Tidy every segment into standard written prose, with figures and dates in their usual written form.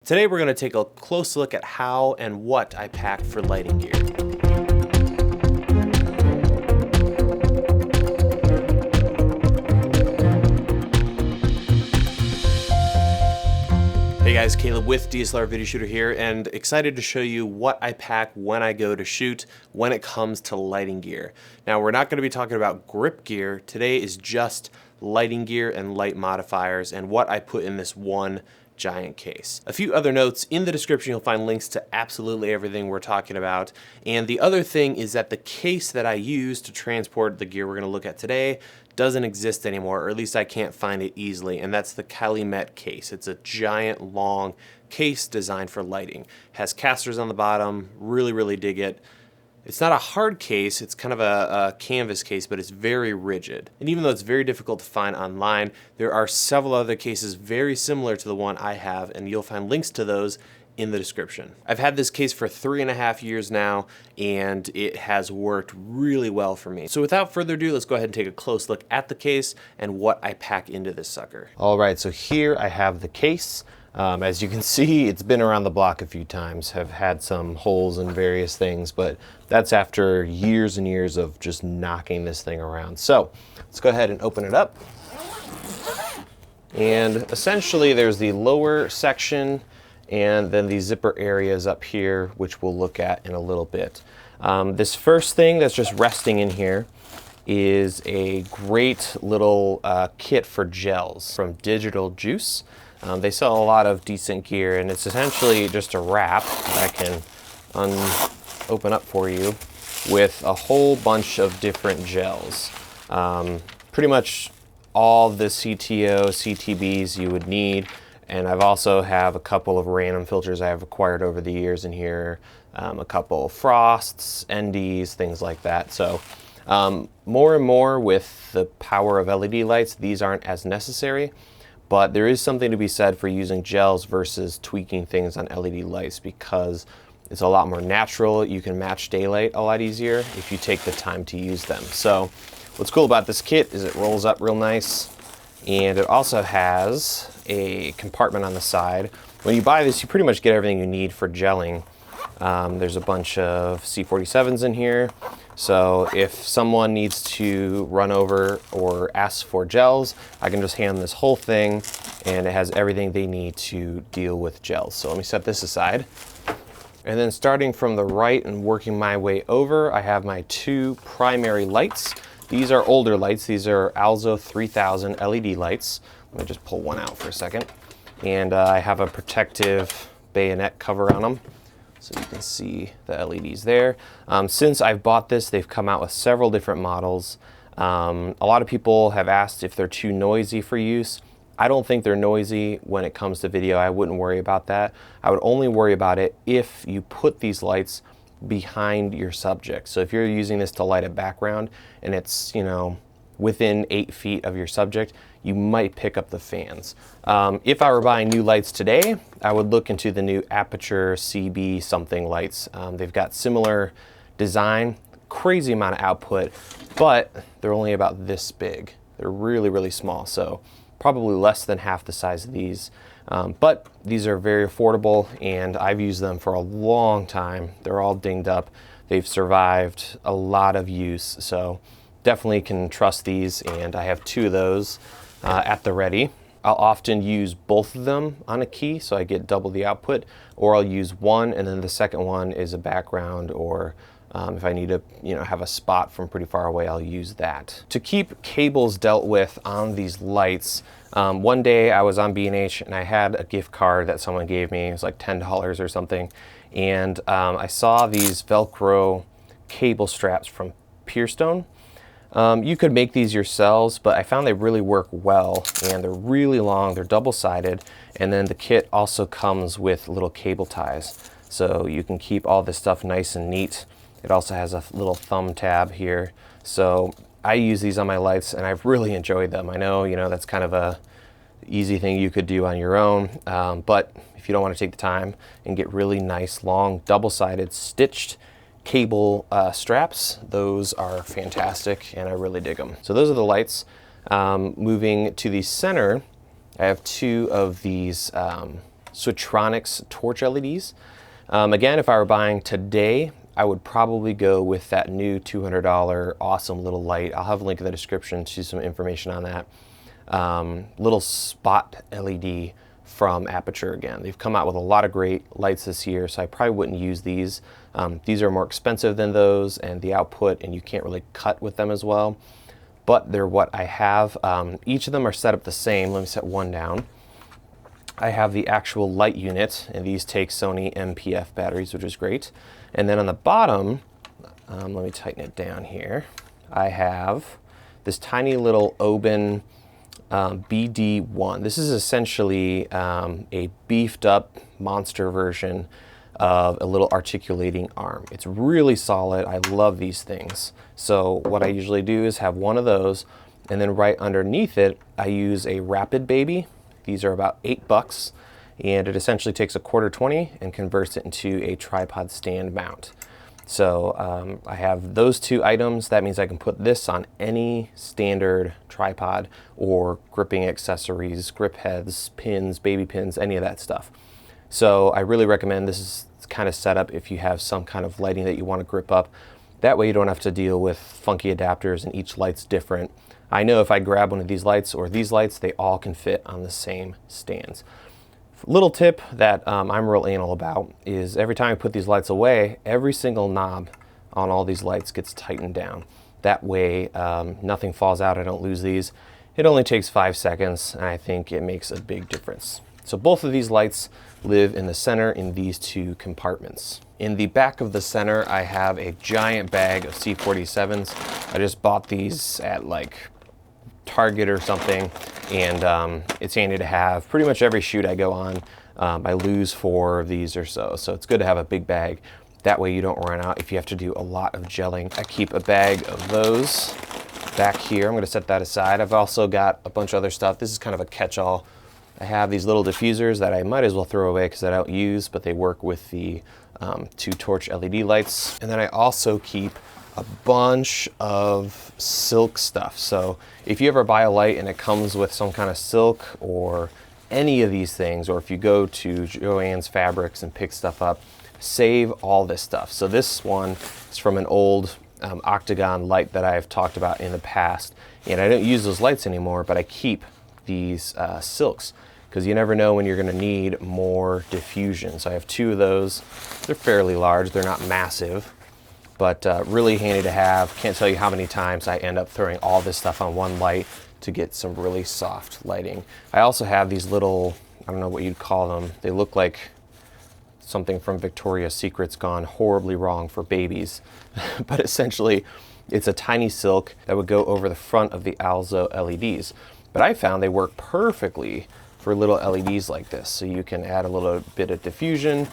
Today we're going to take a close look at how and what I pack for lighting gear. Hey guys, Caleb with DSLR Video Shooter here, and excited to show you what I pack when I go to shoot when it comes to lighting gear. Now, we're not going to be talking about grip gear. Today is just lighting gear and light modifiers and what I put in this one giant case. A few other notes: in the description you'll find links to absolutely everything we're talking about. And the other thing is that the case that I use to transport the gear we're going to look at today doesn't exist anymore, or at least I can't find it easily, and that's the Calumet case. It's a giant long case designed for lighting. Has casters on the bottom, really dig it. It's not a hard case, it's kind of a canvas case, but it's very rigid. And even though it's very difficult to find online, there are several other cases very similar to the one I have, and you'll find links to those in the description. I've had this case for 3.5 years now, and it has worked really well for me. So without further ado, let's go ahead and take a close look at the case and what I pack into this sucker. All right, so here I have the case. As you can see, it's been around the block a few times, have had some holes in various things, but that's after years and years of just knocking this thing around. So let's go ahead and open it up. And essentially there's the lower section and then the zipper areas up here, which we'll look at in a little bit. This first thing that's just resting in here is a great little kit for gels from Digital Juice. They sell a lot of decent gear, and it's essentially just a wrap that I can open up for you with a whole bunch of different gels. Pretty much all the CTO, CTBs you would need. And I've also have a couple of random filters I have acquired over the years in here, a couple of Frosts, NDs, things like that. So more and more with the power of LED lights, these aren't as necessary, but there is something to be said for using gels versus tweaking things on LED lights because it's a lot more natural. You can match daylight a lot easier if you take the time to use them. So what's cool about this kit is it rolls up real nice, and it also has a compartment on the side. When you buy this, you pretty much get everything you need for gelling. There's a bunch of C47s in here, so if someone needs to run over or ask for gels, I can just hand them this whole thing, and it has everything they need to deal with gels. So let me set this aside. And then starting from the right and working my way over, I have my two primary lights. These are older lights. These are Alzo 3000 LED lights. Let me just pull one out for a second. And I have a protective bayonet cover on them, so you can see the LEDs there. Since I've bought this, they've come out with several different models. A lot of people have asked if they're too noisy for use. I don't think they're noisy when it comes to video. I wouldn't worry about that. I would only worry about it if you put these lights behind your subject. So if you're using this to light a background and it's, you know, within 8 feet of your subject, you might pick up the fans. If I were buying new lights today, I would look into the new Aputure COB something lights. They've got similar design, crazy amount of output, but they're only about this big. They're really small, so probably less than half the size of these. But these are very affordable, and I've used them for a long time. They're all dinged up. They've survived a lot of use, so definitely can trust these, and I have two of those at the ready. I'll often use both of them on a key, so I get double the output, or I'll use one and then the second one is a background, or if I need to, have a spot from pretty far away, I'll use that. To keep cables dealt with on these lights, one day I was on B&H and I had a gift card that someone gave me. It was like $10 or something, and I saw these Velcro cable straps from Pierstone. You could make these yourselves, but I found they really work well, and they're really long, they're double-sided, and then the kit also comes with little cable ties, so you can keep all this stuff nice and neat. It also has a little thumb tab here, so I use these on my lights, and I've really enjoyed them. I know, that's kind of a easy thing you could do on your own, but if you don't want to take the time and get really nice, long, double-sided, stitched cable straps, those are fantastic, and I really dig them. So those are the lights. Moving to the center, I have two of these Switronix torch LEDs. Again, if I were buying today, I would probably go with that new $200 awesome little light. I'll have a link in the description to some information on that. Little spot LED from Aputure again. They've come out with a lot of great lights this year, so I probably wouldn't use these. These are more expensive than those, and the output, and you can't really cut with them as well, but they're what I have. Each of them are set up the same. Let me set one down. I have the actual light unit, and these take Sony MPF batteries, which is great. And then on the bottom, let me tighten it down here, I have this tiny little Oben BD1. This is essentially a beefed up monster version of a little articulating arm. It's really solid. I love these things. So what I usually do is have one of those, and then right underneath it, I use a Rapid Baby. These are about $8, and it essentially takes a 1/4-20 and converts it into a tripod stand mount. So I have those two items. That means I can put this on any standard tripod or gripping accessories, grip heads, pins, baby pins, any of that stuff. So I really recommend this kind of setup if you have some kind of lighting that you want to grip up. That way you don't have to deal with funky adapters and each light's different. I know if I grab one of these lights or these lights, they all can fit on the same stands. Little tip that I'm real anal about is every time I put these lights away, every single knob on all these lights gets tightened down. That way nothing falls out, I don't lose these. It only takes 5 seconds, and I think it makes a big difference. So both of these lights live in the center in these two compartments. In the back of the center, I have a giant bag of C47s. I just bought these at like Target or something, and it's handy to have. Pretty much every shoot I go on, I lose 4 of these or so. So it's good to have a big bag. That way you don't run out if you have to do a lot of gelling. I keep a bag of those back here. I'm gonna set that aside. I've also got a bunch of other stuff. This is kind of a catch-all. I have these little diffusers that I might as well throw away because I don't use, but they work with the 2 torch LED lights. And then I also keep a bunch of silk stuff. So if you ever buy a light and it comes with some kind of silk or any of these things, or if you go to Joann's Fabrics and pick stuff up, save all this stuff. So this one is from an old octagon light that I've talked about in the past, and I don't use those lights anymore, but I keep these silks because you never know when you're going to need more diffusion. So I have 2 of those. They're fairly large, they're not massive, but really handy to have. Can't tell you how many times I end up throwing all this stuff on one light to get some really soft lighting. I also have these little, I don't know what you'd call them. They look like something from Victoria's Secret's gone horribly wrong for babies. But essentially, it's a tiny silk that would go over the front of the Alzo LEDs. But I found they work perfectly for little LEDs like this. So you can add a little bit of diffusion.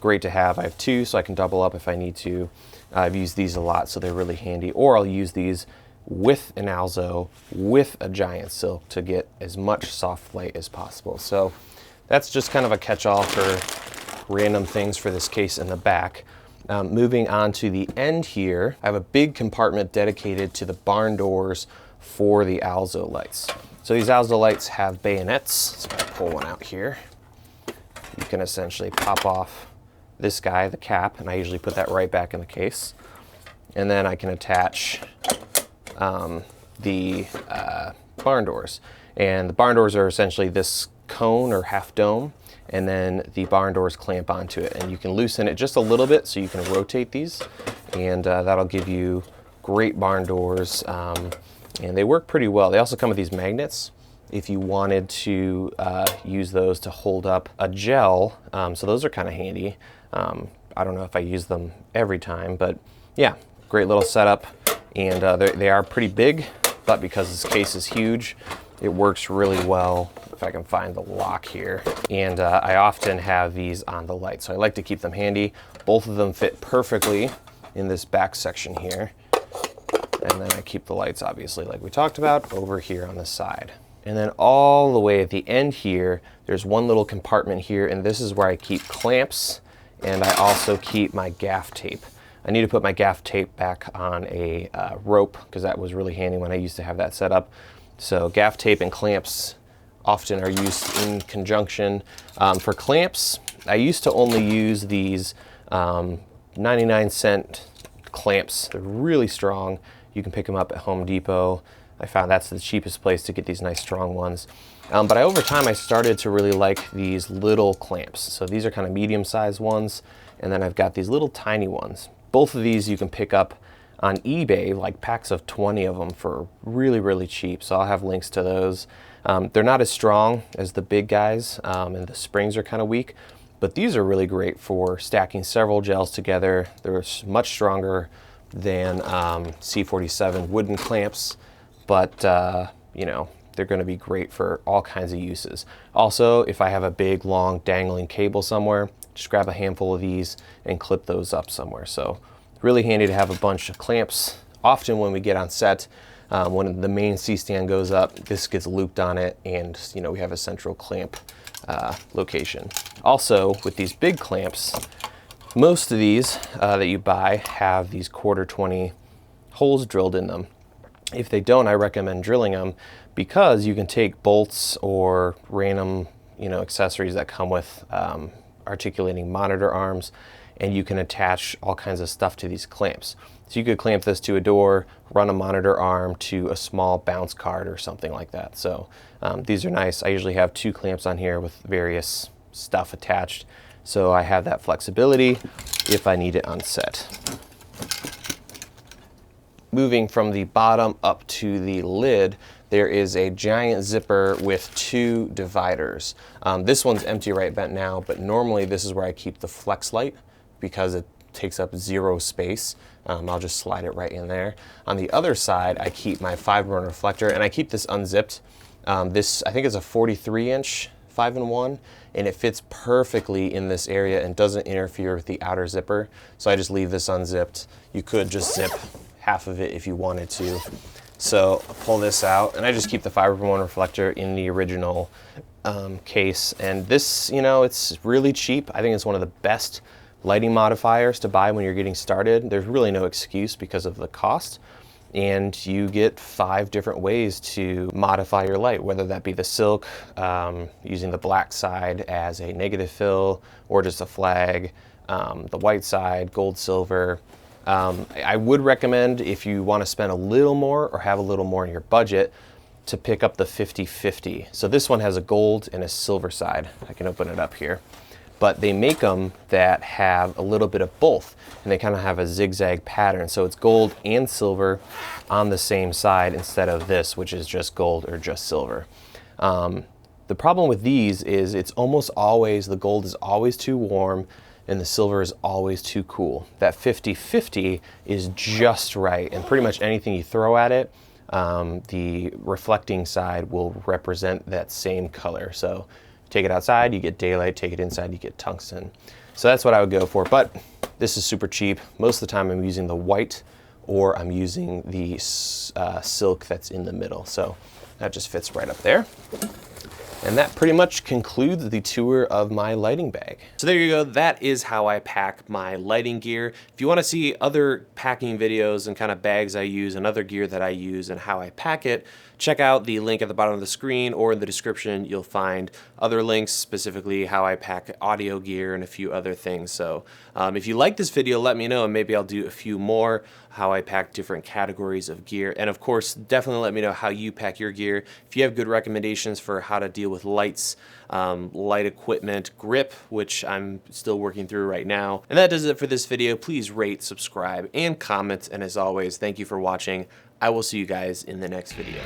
Great to have. I have 2, so I can double up if I need to. I've used these a lot, so they're really handy. Or I'll use these with an Alzo, with a giant silk to get as much soft light as possible. So that's just kind of a catch-all for random things for this case in the back. Moving on to the end here, I have a big compartment dedicated to the barn doors for the Alzo lights. So these Alzo lights have bayonets. So if I pull one out here, you can essentially pop off this guy, the cap, and I usually put that right back in the case. And then I can attach the barn doors. And the barn doors are essentially this cone or half dome, and then the barn doors clamp onto it. And you can loosen it just a little bit so you can rotate these, and that'll give you great barn doors. And they work pretty well. They also come with these magnets if you wanted to use those to hold up a gel. So those are kind of handy. I don't know if I use them every time, but yeah, great little setup. And they are pretty big, but because this case is huge, it works really well. If I can find the lock here. And I often have these on the light, so I like to keep them handy. Both of them fit perfectly in this back section here. And then I keep the lights, obviously, like we talked about, over here on the side. And then all the way at the end here, there's one little compartment here, and this is where I keep clamps, and I also keep my gaff tape. I need to put my gaff tape back on a rope, because that was really handy when I used to have that set up. So gaff tape and clamps often are used in conjunction. For clamps, I used to only use these 99-cent clamps. They're really strong. You can pick them up at Home Depot. I found that's the cheapest place to get these nice strong ones. But over time I started to really like these little clamps. So these are kind of medium-sized ones, and then I've got these little tiny ones. Both of these you can pick up on eBay, like packs of 20 of them for really, really cheap. So I'll have links to those. They're not as strong as the big guys, and the springs are kind of weak, but these are really great for stacking several gels together. They're much stronger than C47 wooden clamps, but you know, they're going to be great for all kinds of uses. Also, if I have a big, long, dangling cable somewhere, just grab a handful of these and clip those up somewhere. So really handy to have a bunch of clamps. Often when we get on set, when the main C-stand goes up, this gets looped on it, and you know, we have a central clamp location. Also, with these big clamps, most of these that you buy have these 1/4-20 holes drilled in them. If they don't, I recommend drilling them, because you can take bolts or random, you know, accessories that come with articulating monitor arms, and you can attach all kinds of stuff to these clamps. So you could clamp this to a door, run a monitor arm to a small bounce card or something like that. So these are nice. I usually have 2 clamps on here with various stuff attached, so I have that flexibility if I need it on set. Moving from the bottom up to the lid, there is a giant zipper with 2 dividers. This one's empty right now, but normally this is where I keep the Flexlite because it takes up 0 space. I'll just slide it right in there. On the other side, I keep my 5-burner reflector, and I keep this unzipped. This, I think, is a 43-inch 5-in-1, and it fits perfectly in this area and doesn't interfere with the outer zipper. So I just leave this unzipped. You could just zip half of it if you wanted to. So I'll pull this out, and I just keep the 5-in-1 reflector in the original case. And this, you know, it's really cheap. I think it's one of the best lighting modifiers to buy when you're getting started. There's really no excuse because of the cost. And you get 5 different ways to modify your light, whether that be the silk, using the black side as a negative fill, or just a flag, the white side, gold, silver. I would recommend, if you want to spend a little more or have a little more in your budget, to pick up the 50/50. So this one has a gold and a silver side. I can open it up here. But they make them that have a little bit of both, and they kind of have a zigzag pattern. So it's gold and silver on the same side instead of this, which is just gold or just silver. The problem with these is it's almost always, the gold is always too warm and the silver is always too cool. That 50/50 is just right, and pretty much anything you throw at it, the reflecting side will represent that same color. So take it outside, you get daylight. Take it inside, you get tungsten. So that's what I would go for, but this is super cheap. Most of the time I'm using the white, or I'm using the silk that's in the middle. So that just fits right up there. And that pretty much concludes the tour of my lighting bag. So there you go, that is how I pack my lighting gear. If you wanna see other packing videos and kind of bags I use and other gear that I use and how I pack it, check out the link at the bottom of the screen, or in the description you'll find other links, specifically how I pack audio gear and a few other things. So if you like this video, let me know, and maybe I'll do a few more, how I pack different categories of gear. And of course, definitely let me know how you pack your gear. If you have good recommendations for how to deal with lights, light equipment, grip, which I'm still working through right now. And that does it for this video. Please rate, subscribe, and comment. And as always, thank you for watching. I will see you guys in the next video.